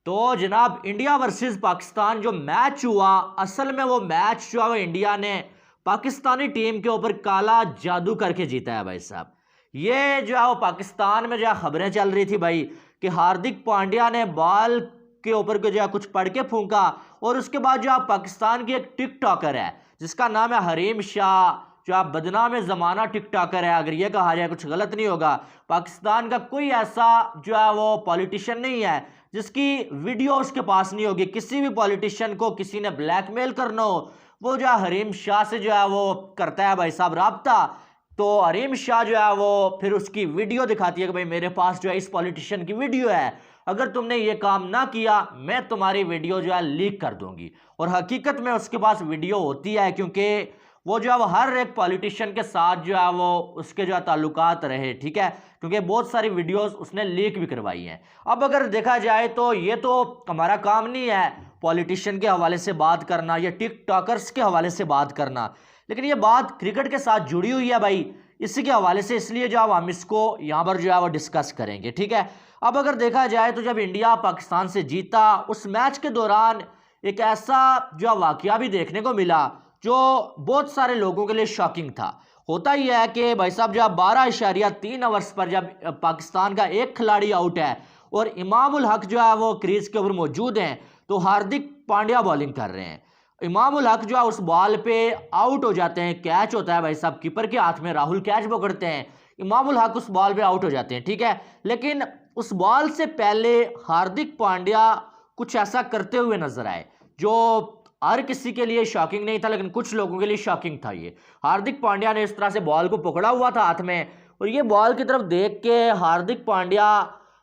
तो जनाब India versus Pakistan जो मैच हुआ, असल में वो मैच जो है वो इंडिया ने पाकिस्तानी टीम के ऊपर काला जादू करके जीता है भाई साहब। ये जो है वो पाकिस्तान में जो है खबरें चल रही थी भाई कि हार्दिक पांड्या ने बॉल के ऊपर को जो है कुछ पढ़ के फूंका, और उसके बाद जो है पाकिस्तान की एक टिकटॉकर है जिसका नाम है हरीम शाह, जो आप बदनाम ज़माना टिकटॉकर है, अगर ये कहा जाए कुछ गलत नहीं होगा। पाकिस्तान का कोई ऐसा जो है वो पॉलिटिशियन नहीं है जिसकी वीडियो उसके पास नहीं होगी। किसी भी पॉलिटिशियन को किसी ने ब्लैकमेल करना हो, वो जो है हरीम शाह से जो है वो करता है भाई साहब राब्ता। तो हरीम शाह जो है वो फिर उसकी वीडियो दिखाती है कि भाई मेरे पास जो है इस पॉलिटिशियन की वीडियो है, अगर तुमने ये काम ना किया मैं तुम्हारी वीडियो जो है लीक कर दूंगी। और हकीकत में उसके पास वीडियो होती है, क्योंकि वो जो है वो हर एक पॉलिटिशियन के साथ जो है वो उसके जो है ताल्लुकात रहे, ठीक है, क्योंकि बहुत सारी वीडियोस उसने लीक भी करवाई हैं। अब अगर देखा जाए तो ये तो हमारा काम नहीं है पॉलिटिशियन के हवाले से बात करना या टिकटॉकर्स के हवाले से बात करना, लेकिन ये बात क्रिकेट के साथ जुड़ी हुई है भाई, इसी के हवाले से, इसलिए जो हम इसको यहाँ पर जो है वो डिस्कस करेंगे, ठीक है। अब अगर देखा जाए तो जब इंडिया पाकिस्तान से जीता, उस मैच के दौरान एक ऐसा जो वाकया भी देखने को मिला जो बहुत सारे लोगों के लिए शॉकिंग था। होता ही है कि भाई साहब जब 12.3 ओवर्स पर जब पाकिस्तान का एक खिलाड़ी आउट है और इमामुल हक जो है वो क्रीज के ऊपर मौजूद हैं, तो हार्दिक पांड्या बॉलिंग कर रहे हैं। इमामुल हक जो है उस बॉल पे आउट हो जाते हैं, कैच होता है भाई साहब कीपर के हाथ में, राहुल कैच पकड़ते हैं, इमामुल हक उस बॉल पे आउट हो जाते हैं, ठीक है। लेकिन उस बॉल से पहले हार्दिक पांड्या कुछ ऐसा करते हुए नजर आए जो हर किसी के लिए शॉकिंग नहीं था, लेकिन कुछ लोगों के लिए शॉकिंग था। ये हार्दिक पांड्या ने इस तरह से बॉल को पकड़ा हुआ था हाथ में, और ये बॉल की तरफ देख के हार्दिक पांड्या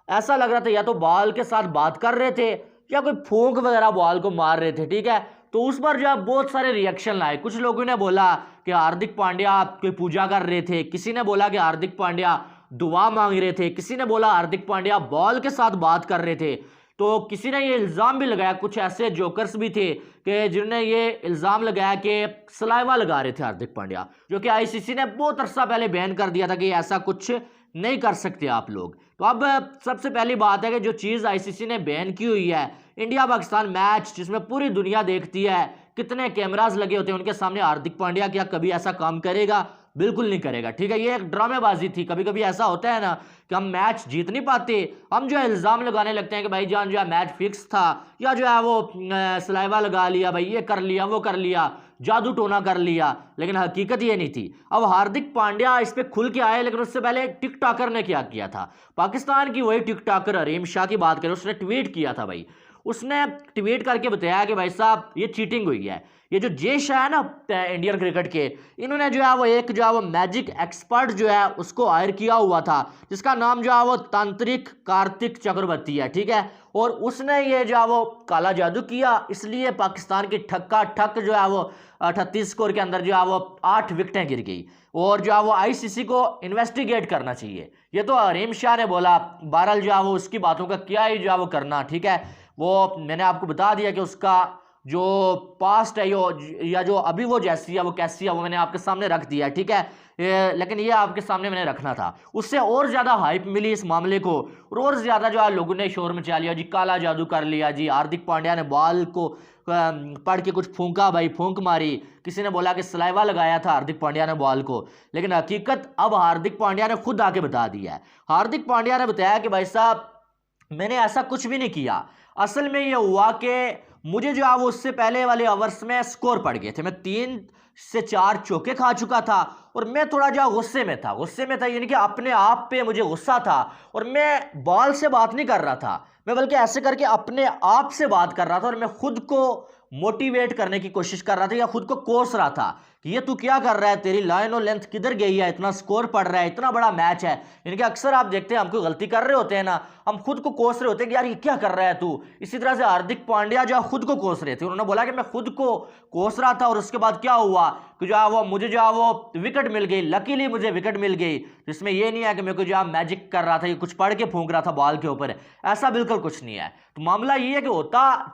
ऐसा लग रहा था या तो बॉल के साथ बात कर रहे थे या कोई फूंक वगैरह बॉल को मार रहे थे, ठीक है। तो उस पर जो है बहुत सारे रिएक्शन आए। कुछ लोगों ने बोला कि हार्दिक पांड्या कोई पूजा कर रहे थे, किसी ने बोला कि हार्दिक पांड्या दुआ मांग रहे थे, किसी ने बोला हार्दिक पांड्या बॉल के साथ बात कर रहे थे। तो किसी ने ये इल्ज़ाम भी लगाया, कुछ ऐसे जोकर्स भी थे कि जिन्होंने ये इल्ज़ाम लगाया कि सलाइवा लगा रहे थे हार्दिक पांड्या, जो कि आईसीसी ने बहुत अरसा पहले बैन कर दिया था कि ऐसा कुछ नहीं कर सकते आप लोग। तो अब सबसे पहली बात है कि जो चीज़ आईसीसी ने बैन की हुई है, इंडिया पाकिस्तान मैच जिसमें पूरी दुनिया देखती है, कितने कैमरास लगे होते हैं, उनके सामने हार्दिक पांड्या क्या कभी ऐसा काम करेगा? बिल्कुल नहीं करेगा, ठीक है। ये एक ड्रामेबाजी थी। कभी कभी ऐसा होता है ना कि हम मैच जीत नहीं पाते, हम जो है इल्ज़ाम लगाने लगते हैं कि भाई जान जो है मैच फिक्स था, या जो है वो सलाइवा लगा लिया, भाई ये कर लिया वो कर लिया, जादू टोना कर लिया, लेकिन हकीकत ये नहीं थी। अब हार्दिक पांड्या इस पर खुल के आए, लेकिन उससे पहले टिकटॉकर ने क्या किया था, पाकिस्तान की वही टिकटॉकर हरीम शाह की बात करें, उसने ट्वीट किया था भाई। उसने ट्वीट करके बताया कि भाई साहब ये चीटिंग हुई है। ये जो जे शाह है ना इंडियन क्रिकेट के, इन्होंने जो है वो एक जो है वो मैजिक एक्सपर्ट जो है उसको हायर किया हुआ था, जिसका नाम जो है वो तांत्रिक कार्तिक चक्रवर्ती है, ठीक है। और उसने ये जो है वो काला जादू किया, इसलिए पाकिस्तान की ठक्का ठक जो है वो 38 स्कोर के अंदर जो है वो 8 विकेटें गिर गई, और जो है वो आईसीसी को इन्वेस्टिगेट करना चाहिए। ये तो हरीम शाह ने बोला, बहरहाल जो है वो उसकी बातों का क्या ही जो है वो करना, ठीक है। वो मैंने आपको बता दिया कि उसका जो पास्ट है या जो अभी वो जैसी है वो कैसी है, वो मैंने आपके सामने रख दिया, ठीक है। लेकिन ये आपके सामने मैंने रखना था। उससे और ज़्यादा हाइप मिली इस मामले को, और ज़्यादा जो है लोगों ने शोर मचा लिया जी, काला जादू कर लिया जी, हार्दिक पांड्या ने बॉल को पढ़ के कुछ फूंका, भाई फूंक मारी, किसी ने बोला कि सलाइवा लगाया था हार्दिक पांड्या ने बॉल को। लेकिन हकीकत अब हार्दिक पांड्या ने खुद आके बता दिया है। हार्दिक पांड्या ने बताया कि भाई साहब मैंने ऐसा कुछ भी नहीं किया, असल में ये हुआ कि मुझे जो है वो उससे पहले वाले ओवर्स में स्कोर पड़ गए थे, मैं 3 से 4 चौके खा चुका था, और मैं थोड़ा जो गुस्से में था, यानी कि अपने आप पे मुझे गुस्सा था, और मैं बॉल से बात नहीं कर रहा था, मैं बल्कि ऐसे करके अपने आप से बात कर रहा था, और मैं खुद को मोटिवेट करने की कोशिश कर रहा था या खुद को कोस रहा था कि ये तू क्या कर रहा है, तेरी लाइन और लेंथ किधर गई है, इतना स्कोर पड़ रहा है, इतना बड़ा मैच है। यानी कि अक्सर आप देखते हैं हम कोई गलती कर रहे होते हैं ना, हम खुद को कोस रहे होते हैं कि यार ये क्या कर रहा है तू। इसी तरह से हार्दिक पांड्या जो खुद को कोस रहे थे, उन्होंने बोला कि मैं खुद को कोस रहा था, और उसके बाद क्या हुआ कि जो है वो मुझे जो है वो विकेट मिल गई, लकीली मुझे विकेट मिल गई। जिसमें ये नहीं है कि मेरे को जो है मैजिक कर रहा था, ये कुछ पढ़ के फूंक रहा था बॉल के ऊपर, ऐसा बिल्कुल कुछ नहीं है। तो मामला ये है कि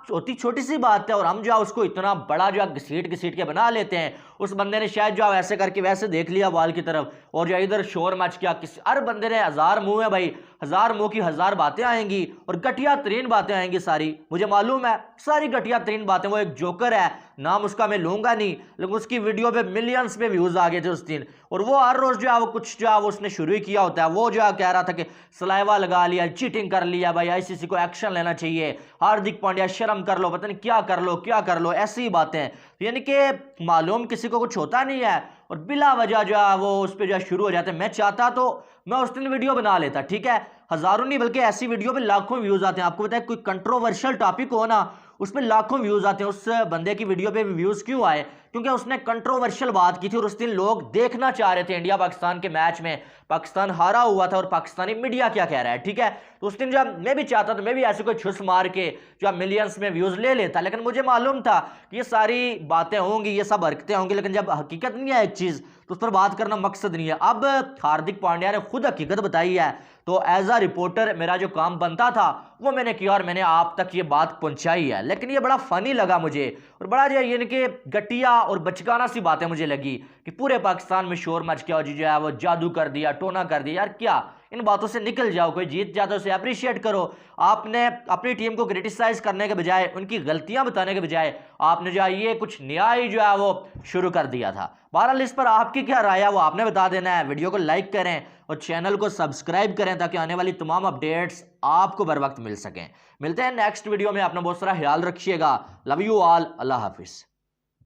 होती छोटी सी बात है, और हम जो है उसको इतना बड़ा जो है घसीट के बना लेते हैं। उस बंदे ने शायद जो है ऐसे करके वैसे देख लिया बॉल की तरफ, और जो इधर शोर मच गया, किसी हर बंदे ने 1000 मुंह है भाई, हजार मुंह की हजार बातें आएंगी और घटिया तरीन बातें आएंगी सारी। मुझे मालूम है सारी घटिया तरीन बातें। वो एक जोकर है, नाम उसका मैं लूंगा नहीं, लेकिन उसकी वीडियो पे मिलियंस पे व्यूज आ गए थे उस दिन। और वो हर रोज जो है वो कुछ जो है वो उसने शुरू ही किया होता है। वो जो है कह रहा था कि सलाइवा लगा लिया, चीटिंग कर लिया, भाई आईसीसी को एक्शन लेना चाहिए, हार्दिक पांड्या शर्म कर लो, पता नहीं क्या कर लो क्या कर लो, ऐसी बातें। यानी कि मालूम किसी को कुछ होता नहीं है और बिला वजह जो है वो उस पर जो है शुरू हो जाते हैं। मैं चाहता तो मैं उस दिन वीडियो बना लेता, ठीक है, हजारों नहीं बल्कि ऐसी वीडियो पे लाखों व्यूज आते हैं। आपको पता है कोई कंट्रोवर्शियल टॉपिक हो ना उस पर लाखों व्यूज आते हैं। उस बंदे की वीडियो पे व्यूज क्यों आए? क्योंकि उसने कंट्रोवर्शियल बात की थी और उस दिन लोग देखना चाह रहे थे इंडिया पाकिस्तान के मैच में। पाकिस्तान हारा हुआ था और पाकिस्तानी मीडिया क्या कह रहा है, ठीक है। तो उस दिन जब मैं भी चाहता तो मैं भी ऐसे कोई छुस मार के जो मिलियंस में व्यूज ले लेता, लेकिन मुझे मालूम था कि ये सारी बातें होंगी, ये सब हरकतें होंगी, लेकिन जब हकीकत नहीं है एक चीज तो उस पर बात करना मकसद नहीं है। अब हार्दिक पांड्या ने खुद हकीकत बताई है, तो एज अ रिपोर्टर मेरा जो काम बनता था वो मैंने किया और मैंने आप तक ये बात पहुंचाई है। लेकिन ये बड़ा फनी लगा मुझे और बड़ा जो यानी कि घटिया और बचकाना सी बातें मुझे लगी कि पूरे पाकिस्तान में शोर मच गया और जो है वो जादू कर दिया, टोना कर दिया। यार क्या, इन बातों से निकल जाओ। कोई जीत जाता है उसे अप्रिशिएट करो। आपने अपनी टीम को क्रिटिसाइज करने के बजाय, उनकी गलतियां बताने के बजाय आपने जो है ये कुछ नया ही जो है वो शुरू कर दिया था। बहरहाल इस पर आपकी क्या राय है वो आपने बता देना है। वीडियो को लाइक करें और चैनल को सब्सक्राइब करें ताकि आने वाली तमाम अपडेट्स आपको बर वक्त मिल सकें। मिलते हैं नेक्स्ट वीडियो में। अपना बहुत सारा ख्याल रखिएगा। Love you all. Allah Hafiz.